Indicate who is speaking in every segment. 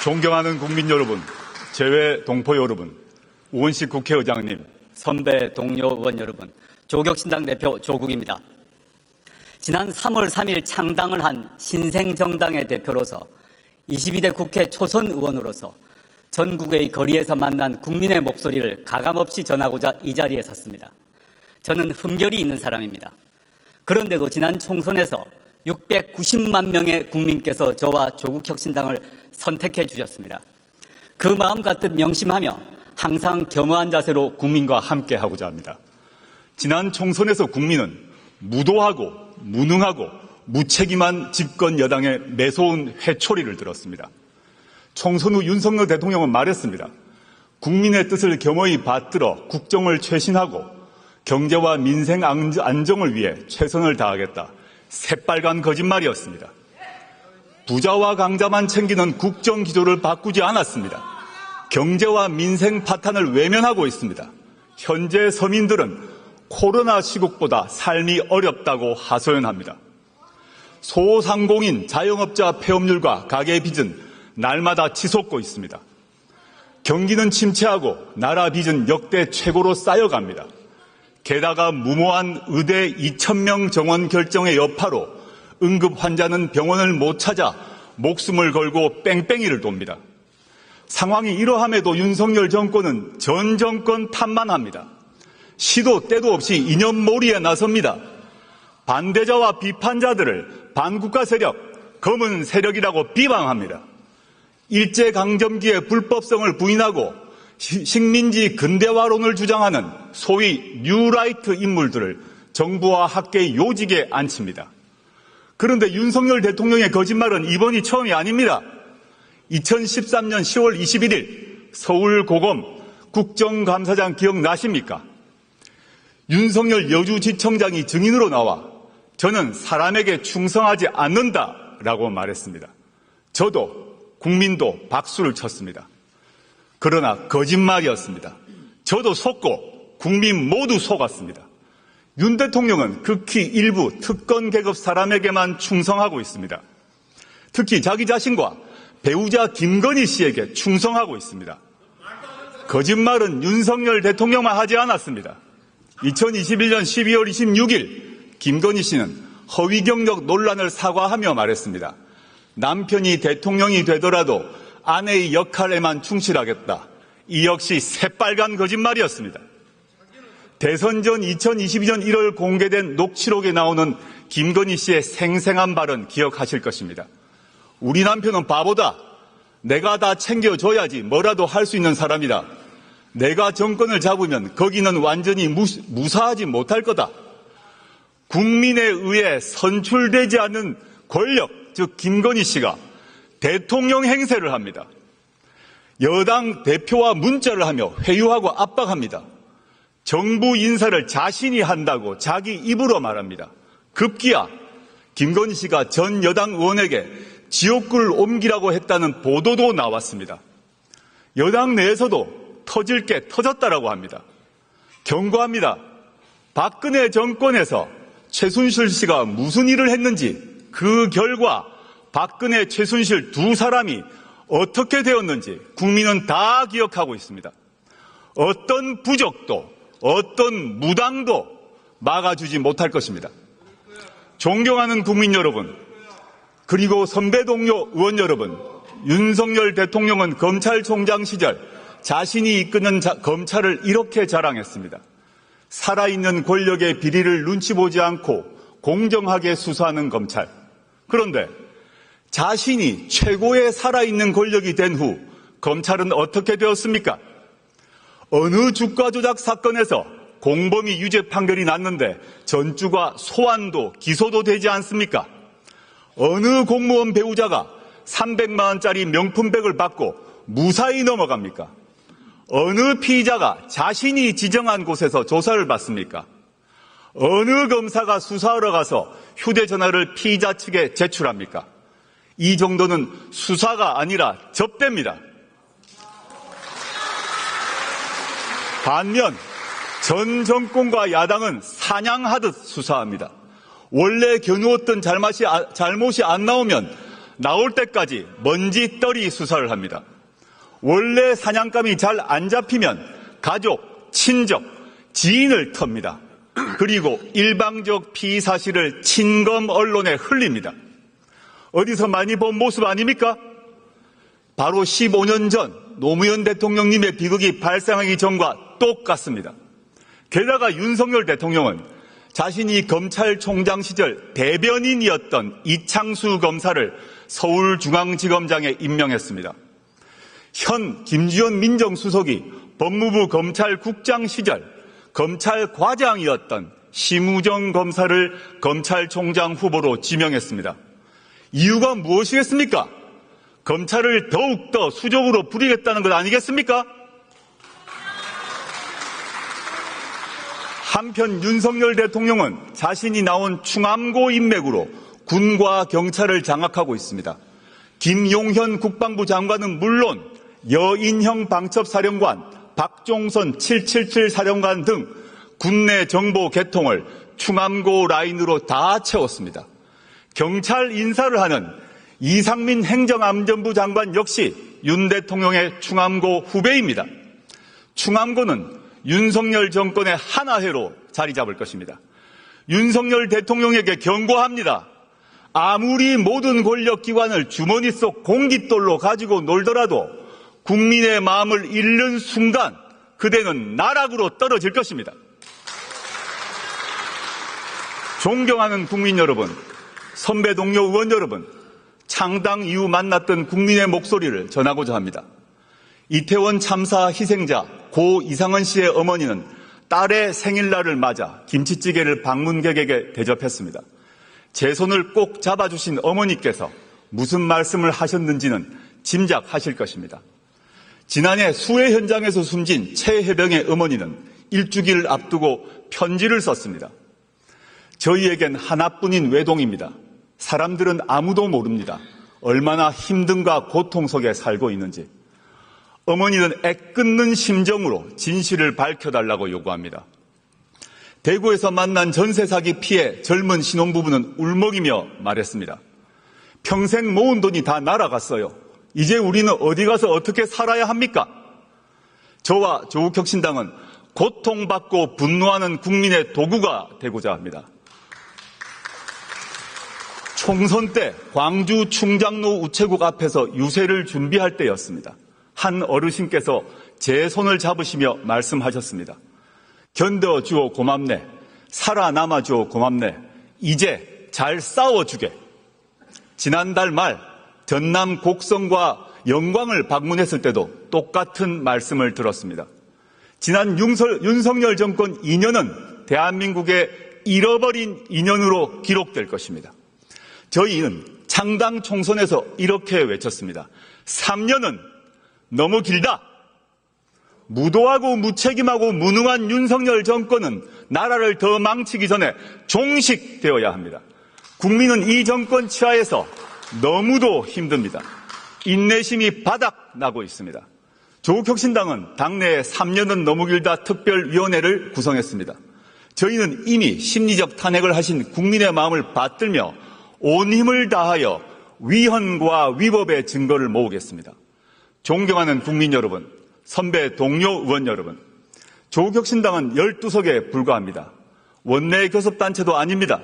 Speaker 1: 존경하는 국민 여러분, 재외 동포 여러분, 우원식 국회의장님,
Speaker 2: 선배 동료 의원 여러분, 조국신당 대표 조국입니다. 지난 3월 3일 창당을 한 신생정당의 대표로서 22대 국회 초선 의원으로서 전국의 거리에서 만난 국민의 목소리를 가감없이 전하고자 이 자리에 섰습니다. 저는 흠결이 있는 사람입니다. 그런데도 지난 총선에서 690만 명의 국민께서 저와 조국혁신당을 선택해 주셨습니다. 그 마음 가득 명심하며 항상 겸허한 자세로
Speaker 1: 국민과 함께 하고자 합니다. 지난 총선에서 국민은 무도하고 무능하고 무책임한 집권 여당의 매서운 회초리를 들었습니다. 총선 후 윤석열 대통령은 말했습니다. 국민의 뜻을 겸허히 받들어 국정을 쇄신하고 경제와 민생 안정을 위해 최선을 다하겠다. 새빨간 거짓말이었습니다. 부자와 강자만 챙기는 국정 기조를 바꾸지 않았습니다. 경제와 민생 파탄을 외면하고 있습니다. 현재 서민들은 코로나 시국보다 삶이 어렵다고 하소연합니다. 소상공인, 자영업자 폐업률과 가계 빚은 날마다 치솟고 있습니다. 경기는 침체하고 나라 빚은 역대 최고로 쌓여갑니다. 게다가 무모한 의대 2,000명 정원 결정의 여파로 응급 환자는 병원을 못 찾아 목숨을 걸고 뺑뺑이를 돕니다. 상황이 이러함에도 윤석열 정권은 전 정권 탓만 합니다. 시도 때도 없이 이념몰이에 나섭니다. 반대자와 비판자들을 반국가 세력, 검은 세력이라고 비방합니다. 일제강점기의 불법성을 부인하고 식민지 근대화론을 주장하는 소위 뉴라이트 인물들을 정부와 학계의 요직에 앉힙니다. 그런데 윤석열 대통령의 거짓말은 이번이 처음이 아닙니다. 2013년 10월 21일 서울고검 국정감사장 기억나십니까? 윤석열 여주지청장이 증인으로 나와 저는 사람에게 충성하지 않는다라고 말했습니다. 저도 국민도 박수를 쳤습니다. 그러나 거짓말이었습니다. 저도 속고 국민 모두 속았습니다. 윤 대통령은 극히 일부 특권 계급 사람에게만 충성하고 있습니다. 특히 자기 자신과 배우자 김건희 씨에게 충성하고 있습니다. 거짓말은 윤석열 대통령만 하지 않았습니다. 2021년 12월 26일 김건희 씨는 허위 경력 논란을 사과하며 말했습니다. 남편이 대통령이 되더라도 아내의 역할에만 충실하겠다. 이 역시 새빨간 거짓말이었습니다. 대선 전 2022년 1월 공개된 녹취록에 나오는 김건희 씨의 생생한 발언 기억하실 것입니다. 우리 남편은 바보다. 내가 다 챙겨줘야지 뭐라도 할 수 있는 사람이다. 내가 정권을 잡으면 거기는 완전히 무사하지 못할 거다. 국민에 의해 선출되지 않는 권력, 즉 김건희 씨가 대통령 행세를 합니다. 여당 대표와 문자를 하며 회유하고 압박합니다. 정부 인사를 자신이 한다고 자기 입으로 말합니다. 급기야 김건희 씨가 전 여당 의원에게 지옥불을 옮기라고 했다는 보도도 나왔습니다. 여당 내에서도 터질 게 터졌다라고 합니다. 경고합니다. 박근혜 정권에서 최순실 씨가 무슨 일을 했는지 그 결과 박근혜, 최순실 두 사람이 어떻게 되었는지 국민은 다 기억하고 있습니다. 어떤 부적도 어떤 무당도 막아주지 못할 것입니다. 존경하는 국민 여러분, 그리고 선배 동료 의원 여러분, 윤석열 대통령은 검찰총장 시절 자신이 이끄는 검찰을 이렇게 자랑했습니다. 살아있는 권력의 비리를 눈치 보지 않고 공정하게 수사하는 검찰. 그런데 자신이 최고의 살아있는 권력이 된 후 검찰은 어떻게 되었습니까? 어느 주가 조작 사건에서 공범이 유죄 판결이 났는데 전주가 소환도 기소도 되지 않습니까? 어느 공무원 배우자가 300만 원짜리 명품백을 받고 무사히 넘어갑니까? 어느 피의자가 자신이 지정한 곳에서 조사를 받습니까? 어느 검사가 수사하러 가서 휴대전화를 피의자 측에 제출합니까? 이 정도는 수사가 아니라 접대입니다. 반면 전 정권과 야당은 사냥하듯 수사합니다. 원래 겨누었던 잘못이 안 나오면 나올 때까지 먼지떨이 수사를 합니다. 원래 사냥감이 잘 안 잡히면 가족, 친족, 지인을 텁니다. 그리고 일방적 피의 사실을 친검 언론에 흘립니다. 어디서 많이 본 모습 아닙니까? 바로 15년 전 노무현 대통령님의 비극이 발생하기 전과 똑같습니다. 게다가 윤석열 대통령은 자신이 검찰총장 시절 대변인이었던 이창수 검사를 서울중앙지검장에 임명했습니다. 현 김주현 민정수석이 법무부 검찰국장 시절 검찰과장이었던 심우정 검사를 검찰총장 후보로 지명했습니다. 이유가 무엇이겠습니까? 검찰을 더욱더 수적으로 부리겠다는 것 아니겠습니까? 한편 윤석열 대통령은 자신이 나온 충암고 인맥으로 군과 경찰을 장악하고 있습니다. 김용현 국방부 장관은 물론 여인형 방첩사령관, 박종선 777 사령관 등 국내 정보 개통을 충암고 라인으로 다 채웠습니다. 경찰 인사를 하는 이상민 행정안전부 장관 역시 윤 대통령의 충암고 후배입니다. 충암고는 윤석열 정권의 하나회로 자리 잡을 것입니다. 윤석열 대통령에게 경고합니다. 아무리 모든 권력기관을 주머니 속 공깃돌로 가지고 놀더라도 국민의 마음을 잃는 순간 그대는 나락으로 떨어질 것입니다. 존경하는 국민 여러분, 선배 동료 의원 여러분, 창당 이후 만났던 국민의 목소리를 전하고자 합니다. 이태원 참사 희생자 고 이상은 씨의 어머니는 딸의 생일날을 맞아 김치찌개를 방문객에게 대접했습니다. 제 손을 꼭 잡아주신 어머니께서 무슨 말씀을 하셨는지는 짐작하실 것입니다. 지난해 수해 현장에서 숨진 최혜병의 어머니는 일주기를 앞두고 편지를 썼습니다. 저희에겐 하나뿐인 외동입니다. 사람들은 아무도 모릅니다. 얼마나 힘든가 고통 속에 살고 있는지. 어머니는 애끓는 심정으로 진실을 밝혀달라고 요구합니다. 대구에서 만난 전세 사기 피해 젊은 신혼부부는 울먹이며 말했습니다. 평생 모은 돈이 다 날아갔어요. 이제 우리는 어디 가서 어떻게 살아야 합니까? 저와 조국혁신당은 고통받고 분노하는 국민의 도구가 되고자 합니다. 총선 때 광주 충장로 우체국 앞에서 유세를 준비할 때였습니다. 한 어르신께서 제 손을 잡으시며 말씀하셨습니다. 견뎌주어 고맙네. 살아남아주어 고맙네. 이제 잘 싸워주게. 지난달 말 전남 곡성과 영광을 방문했을 때도 똑같은 말씀을 들었습니다. 지난 윤석열 정권 2년은 대한민국의 잃어버린 2년으로 기록될 것입니다. 저희는 창당 총선에서 이렇게 외쳤습니다. 3년은 너무 길다. 무도하고 무책임하고 무능한 윤석열 정권은 나라를 더 망치기 전에 종식되어야 합니다. 국민은 이 정권 치하에서 너무도 힘듭니다. 인내심이 바닥나고 있습니다. 조국혁신당은 당내에 3년은 너무 길다 특별위원회를 구성했습니다. 저희는 이미 심리적 탄핵을 하신 국민의 마음을 받들며 온 힘을 다하여 위헌과 위법의 증거를 모으겠습니다. 존경하는 국민 여러분, 선배 동료 의원 여러분, 조국혁신당은 12석에 불과합니다. 원내 교섭단체도 아닙니다.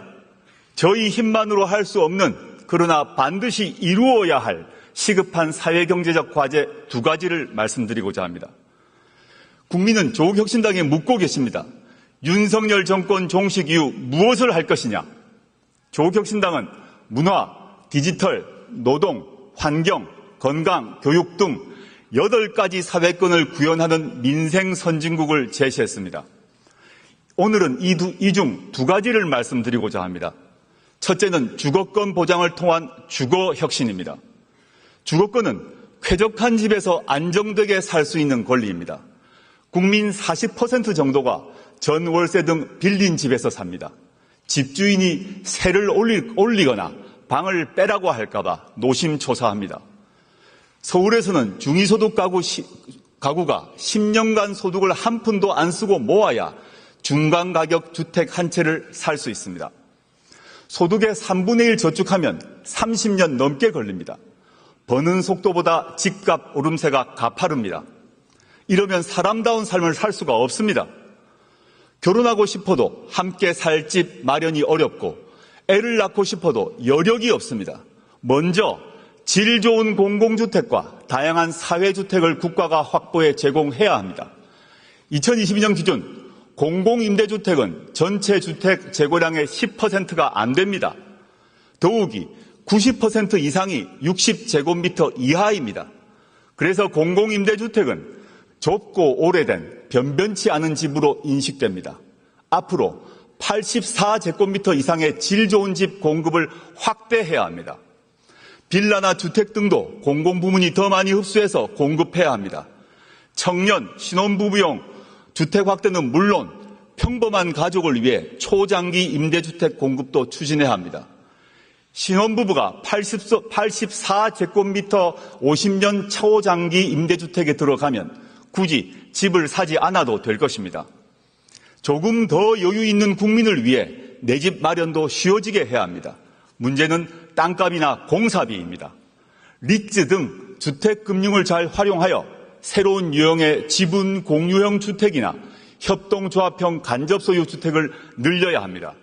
Speaker 1: 저희 힘만으로 할 수 없는 그러나 반드시 이루어야 할 시급한 사회경제적 과제 2가지를 말씀드리고자 합니다. 국민은 조국혁신당에 묻고 계십니다. 윤석열 정권 종식 이후 무엇을 할 것이냐? 조국혁신당은 문화, 디지털, 노동, 환경, 건강, 교육 등 8가지 사회권을 구현하는 민생 선진국을 제시했습니다. 오늘은 이 중 2가지를 말씀드리고자 합니다. 첫째는 주거권 보장을 통한 주거혁신입니다. 주거권은 쾌적한 집에서 안정되게 살 수 있는 권리입니다. 국민 40% 정도가 전월세 등 빌린 집에서 삽니다. 집주인이 세를 올리거나 방을 빼라고 할까봐 노심초사합니다. 서울에서는 중위소득 가구가 10년간 소득을 한 푼도 안 쓰고 모아야 중간가격 주택 한 채를 살 수 있습니다. 소득의 3분의 1 저축하면 30년 넘게 걸립니다. 버는 속도보다 집값 오름세가 가파릅니다. 이러면 사람다운 삶을 살 수가 없습니다. 결혼하고 싶어도 함께 살 집 마련이 어렵고 애를 낳고 싶어도 여력이 없습니다. 먼저 질 좋은 공공주택과 다양한 사회주택을 국가가 확보해 제공해야 합니다. 2022년 기준 공공임대주택은 전체 주택 재고량의 10%가 안 됩니다. 더욱이 90% 이상이 60제곱미터 이하입니다. 그래서 공공임대주택은 좁고 오래된 변변치 않은 집으로 인식됩니다. 앞으로 84제곱미터 이상의 질 좋은 집 공급을 확대해야 합니다. 빌라나 주택 등도 공공부문이 더 많이 흡수해서 공급해야 합니다. 청년, 신혼부부용 주택 확대는 물론 평범한 가족을 위해 초장기 임대주택 공급도 추진해야 합니다. 신혼부부가 84제곱미터 50년 초장기 임대주택에 들어가면 굳이 집을 사지 않아도 될 것입니다. 조금 더 여유 있는 국민을 위해 내 집 마련도 쉬워지게 해야 합니다. 문제는 땅값이나 공사비입니다. 리츠 등 주택금융을 잘 활용하여 새로운 유형의 지분 공유형 주택이나 협동조합형 간접소유 주택을 늘려야 합니다.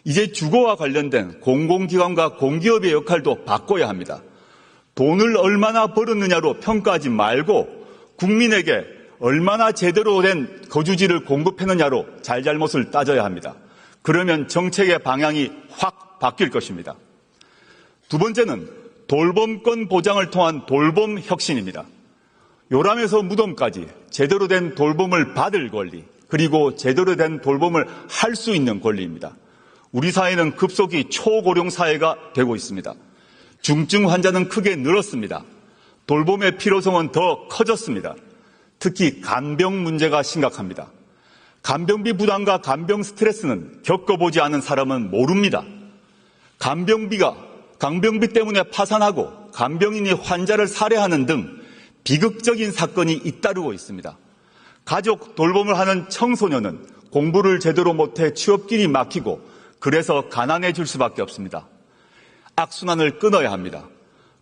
Speaker 1: 이제 주거와 관련된 공공기관과 공기업의 역할도 바꿔야 합니다. 돈을 얼마나 벌었느냐로 평가하지 말고 국민에게 얼마나 제대로 된 거주지를 공급했느냐로 잘잘못을 따져야 합니다. 그러면 정책의 방향이 확 바뀔 것입니다. 두 번째는 돌봄권 보장을 통한 돌봄 혁신입니다. 요람에서 무덤까지 제대로 된 돌봄을 받을 권리, 그리고 제대로 된 돌봄을 할 수 있는 권리입니다. 우리 사회는 급속히 초고령 사회가 되고 있습니다. 중증 환자는 크게 늘었습니다. 돌봄의 필요성은 더 커졌습니다. 특히 간병 문제가 심각합니다. 간병비 부담과 간병 스트레스는 겪어보지 않은 사람은 모릅니다. 간병비 때문에 파산하고 간병인이 환자를 살해하는 등 비극적인 사건이 잇따르고 있습니다. 가족 돌봄을 하는 청소년은 공부를 제대로 못해 취업길이 막히고 그래서 가난해질 수밖에 없습니다. 악순환을 끊어야 합니다.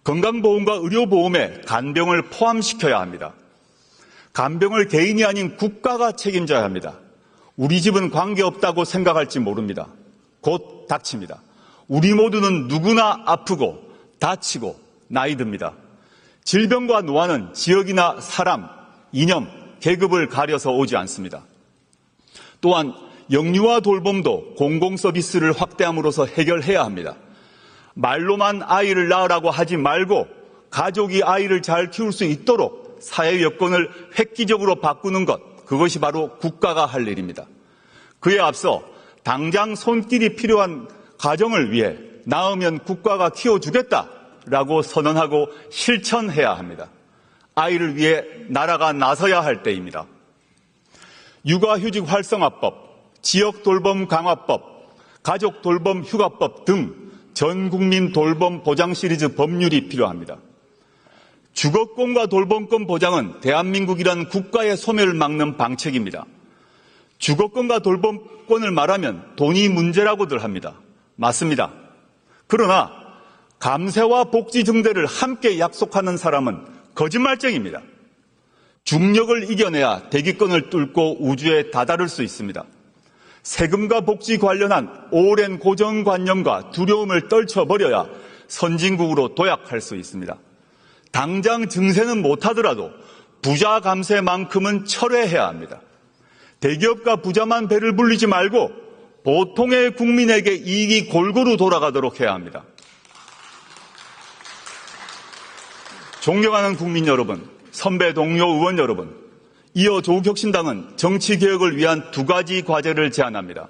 Speaker 1: 건강보험과 의료보험에 간병을 포함시켜야 합니다. 간병을 개인이 아닌 국가가 책임져야 합니다. 우리 집은 관계없다고 생각할지 모릅니다. 곧 닥칩니다. 우리 모두는 누구나 아프고 다치고 나이 듭니다. 질병과 노화는 지역이나 사람, 이념, 계급을 가려서 오지 않습니다. 또한 영유아 돌봄도 공공서비스를 확대함으로써 해결해야 합니다. 말로만 아이를 낳으라고 하지 말고 가족이 아이를 잘 키울 수 있도록 사회 여건을 획기적으로 바꾸는 것, 그것이 바로 국가가 할 일입니다. 그에 앞서 당장 손길이 필요한 가정을 위해 낳으면 국가가 키워주겠다라고 선언하고 실천해야 합니다. 아이를 위해 나라가 나서야 할 때입니다. 육아휴직 활성화법, 지역돌봄 강화법, 가족돌봄 휴가법 등 전국민 돌봄 보장 시리즈 법률이 필요합니다. 주거권과 돌봄권 보장은 대한민국이란 국가의 소멸을 막는 방책입니다. 주거권과 돌봄권을 말하면 돈이 문제라고들 합니다. 맞습니다. 그러나 감세와 복지 증대를 함께 약속하는 사람은 거짓말쟁입니다. 중력을 이겨내야 대기권을 뚫고 우주에 다다를 수 있습니다. 세금과 복지 관련한 오랜 고정관념과 두려움을 떨쳐버려야 선진국으로 도약할 수 있습니다. 당장 증세는 못하더라도 부자 감세만큼은 철회해야 합니다. 대기업과 부자만 배를 불리지 말고 보통의 국민에게 이익이 골고루 돌아가도록 해야 합니다. 존경하는 국민 여러분, 선배 동료 의원 여러분, 이어 조국혁신당은 정치개혁을 위한 두 가지 과제를 제안합니다.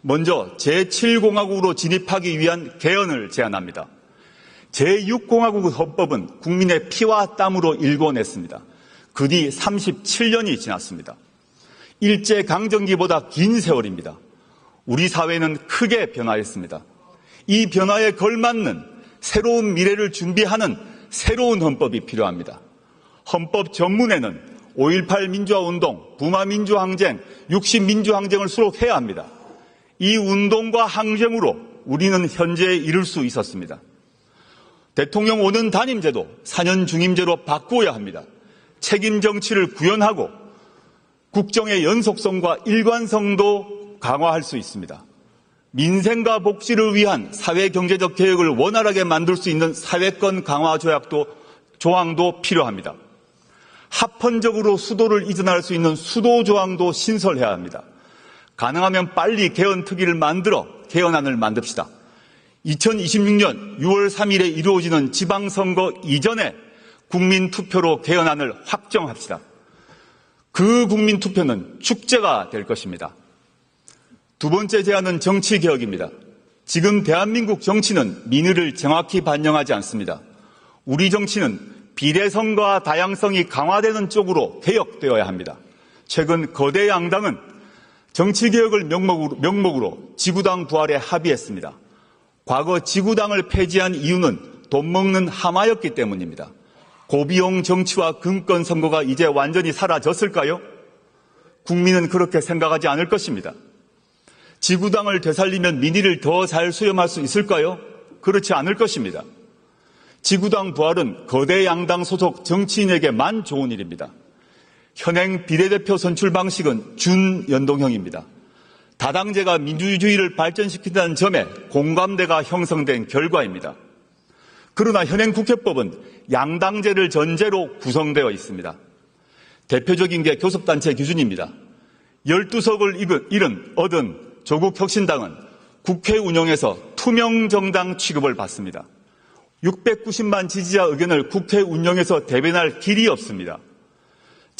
Speaker 1: 먼저 제7공화국으로 진입하기 위한 개헌을 제안합니다. 제6공화국 헌법은 국민의 피와 땀으로 일궈냈습니다. 그 뒤 37년이 지났습니다. 일제강점기보다 긴 세월입니다. 우리 사회는 크게 변화했습니다. 이 변화에 걸맞는 새로운 미래를 준비하는 새로운 헌법이 필요합니다. 헌법 전문에는 5.18 민주화운동, 부마민주항쟁, 60민주항쟁을 수록해야 합니다. 이 운동과 항쟁으로 우리는 현재에 이를 수 있었습니다. 대통령 5년 단임제도 4년 중임제로 바꾸어야 합니다. 책임 정치를 구현하고 국정의 연속성과 일관성도 강화할 수 있습니다. 민생과 복지를 위한 사회경제적 개혁을 원활하게 만들 수 있는 사회권 강화 조항도 필요합니다. 합헌적으로 수도를 이전할 수 있는 수도 조항도 신설해야 합니다. 가능하면 빨리 개헌특위를 만들어 개헌안을 만듭시다. 2026년 6월 3일에 이루어지는 지방선거 이전에 국민투표로 개헌안을 확정합시다. 그 국민투표는 축제가 될 것입니다. 두 번째 제안은 정치개혁입니다. 지금 대한민국 정치는 민의를 정확히 반영하지 않습니다. 우리 정치는 비례성과 다양성이 강화되는 쪽으로 개혁되어야 합니다. 최근 거대 양당은 정치개혁을 명목으로 지구당 부활에 합의했습니다. 과거 지구당을 폐지한 이유는 돈 먹는 하마였기 때문입니다. 고비용 정치와 금권 선거가 이제 완전히 사라졌을까요? 국민은 그렇게 생각하지 않을 것입니다. 지구당을 되살리면 민의를 더 잘 수렴할 수 있을까요? 그렇지 않을 것입니다. 지구당 부활은 거대 양당 소속 정치인에게만 좋은 일입니다. 현행 비례대표 선출 방식은 준연동형입니다. 다당제가 민주주의를 발전시킨다는 점에 공감대가 형성된 결과입니다. 그러나 현행 국회법은 양당제를 전제로 구성되어 있습니다. 대표적인 게 교섭단체 기준입니다. 12석을 얻은 조국혁신당은 국회 운영에서 투명정당 취급을 받습니다. 690만 지지자 의견을 국회 운영에서 대변할 길이 없습니다.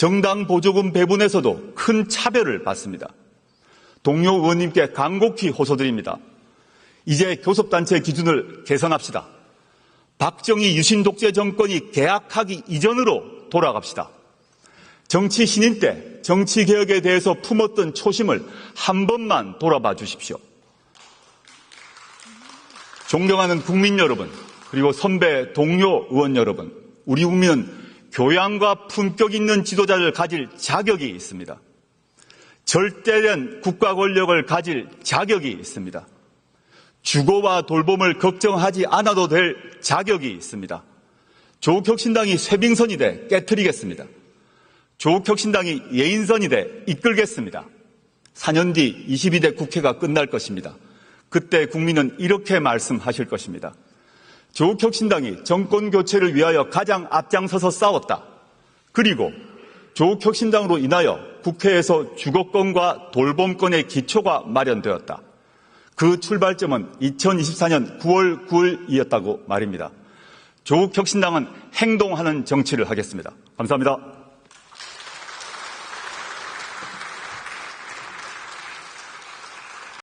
Speaker 1: 정당 보조금 배분에서도 큰 차별을 받습니다. 동료 의원님께 간곡히 호소드립니다. 이제 교섭단체 기준을 개선합시다. 박정희 유신 독재 정권이 개학하기 이전으로 돌아갑시다. 정치 신인 때 정치개혁에 대해서 품었던 초심을 한 번만 돌아봐 주십시오. 존경하는 국민 여러분, 그리고 선배 동료 의원 여러분, 우리 국민은 교양과 품격 있는 지도자를 가질 자격이 있습니다. 절대된 국가 권력을 가질 자격이 있습니다. 주거와 돌봄을 걱정하지 않아도 될 자격이 있습니다. 조국혁신당이 쇄빙선이 돼 깨트리겠습니다. 조국혁신당이 예인선이 돼 이끌겠습니다. 4년 뒤 22대 국회가 끝날 것입니다. 그때 국민은 이렇게 말씀하실 것입니다. 조국혁신당이 정권교체를 위하여 가장 앞장서서 싸웠다. 그리고 조국혁신당으로 인하여 국회에서 주거권과 돌봄권의 기초가 마련되었다. 그 출발점은 2024년 9월 9일이었다고 말입니다. 조국혁신당은 행동하는 정치를 하겠습니다. 감사합니다.